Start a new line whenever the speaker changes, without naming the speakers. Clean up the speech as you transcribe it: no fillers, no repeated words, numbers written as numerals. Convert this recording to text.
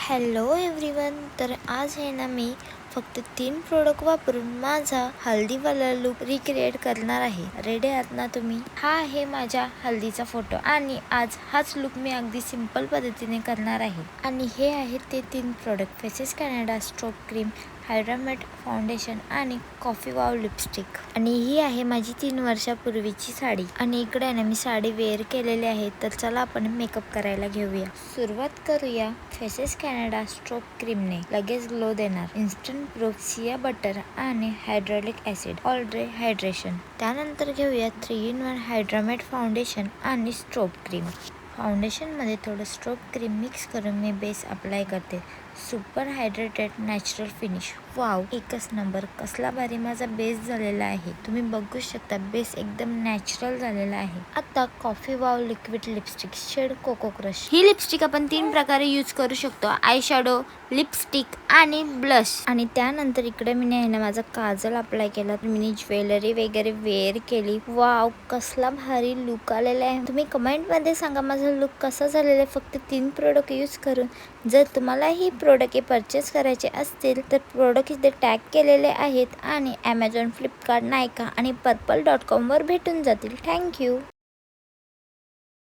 Hello everyone. तर आज आहे ना मी फक्त 3 प्रोडक्ट वापरून माझा हल्दीवाला लुक रिक्रिएट करणार आहे. रेडी आहात ना तुम्ही? हा आहे माझ्या हल्दीचा फोटो आणि आज हाच लुक मी अगदी सिंपल पद्धतीने करणार आहे. आणि हे आहेत ते 3 product: faces Canada strobe cream, hydra matte foundation आणि कॉफी वाव लिपस्टिक. आणि ही आहे माझी 3 वर्षापूर्वीची साडी. आणि इकडे ना मी साडी वेअर केलेली आहे. तर चला आपण मेकअप करायला घेऊया. सुरुवात करूया फेसेस कॅनडा स्ट्रोब क्रीमने. लगेच ग्लो देणार, इन्स्टंट प्रूफ, सिया बटर आणि hydraulic acid all day hydration. त्यानंतर घेऊया 3-in-1 हायड्रा मॅट फाउंडेशन आणि स्ट्रोब क्रीम. फाउंडेशन मध्ये थोडं स्ट्रोब क्रीम मिक्स करून मी बेस अप्लाय करते. Super hydrated natural finish. Wow, एकच नंबर. कसला भारी माझा बेस झालेला आहे. तुम्ही बघू शकता बेस एकदम नॅचरल झालेला आहे. आता coffee wow liquid lipstick shade Coco Crush. ही लिपस्टिक आपण 3 प्रकारे यूज करू शकतो: आय शॅडो, लिपस्टिक आणि ब्लश. आणि त्यानंतर इकडे मी आहे ना माझा काजल अप्लाय केला. मी ज्वेलरी वगैरे वेअर केली. वाव, कसला भारी लुक आलेला आहे. तुम्ही कमेंट मध्ये सांगा माझा लुक कसा झालेला आहे फक्त 3 प्रोडक्ट यूज करून. जर तुम्हाला ही प्रोडक्ट परचेस करायचे असतील तर प्रोडक्ट इथे टॅग केलेले आहेत आणि ॲमेझॉन, फ्लिपकार्ट, नायका आणि पर्पल.com वर भेटून जातील. थँक्यू.